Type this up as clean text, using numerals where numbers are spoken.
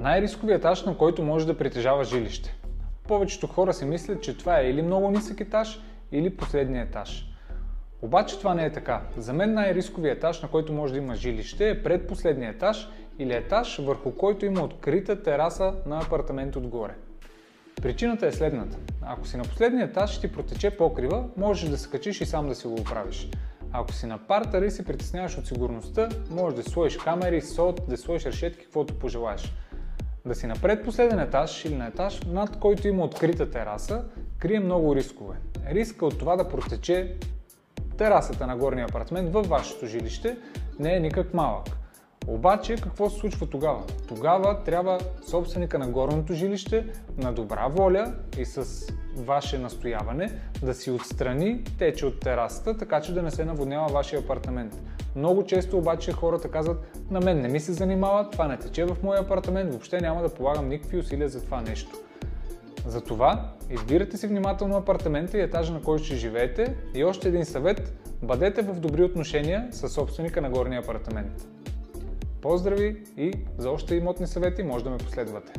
Най-рисковият етаж, на който може да притежава жилище. Повечето хора си мислят, че това е или много нисък етаж, или последния етаж. Обаче това не е така. За мен най-рисковият етаж, на който може да има жилище, е предпоследния етаж или етаж, върху който има открита тераса на апартамент отгоре. Причината е следната. Ако си на последния етаж и ти протече покрива, можеш да се качиш и сам да си го оправиш. Ако си на партера и се притесняваш от сигурността, можеш да сложиш камери, сот, да сложиш решетки, каквото пожелаеш. Да си на предпоследен етаж или на етаж, над който има открита тераса, крие много рискове. Риска от това да протече терасата на горния апартамент във вашето жилище не е никак малък. Обаче какво се случва тогава? Тогава трябва собственика на горното жилище на добра воля и с ваше настояване да си отстрани тече от терасата, така че да не се наводнява вашия апартамент. Много често обаче хората казват: на мен не ми се занимава, това не тече в моя апартамент, въобще няма да полагам никакви усилия за това нещо. Затова избирате си внимателно апартамента и етажа, на който ще живеете, и още един съвет: бъдете в добри отношения със собственика на горния апартамент. Поздрави и за още имотни съвети може да ме последвате.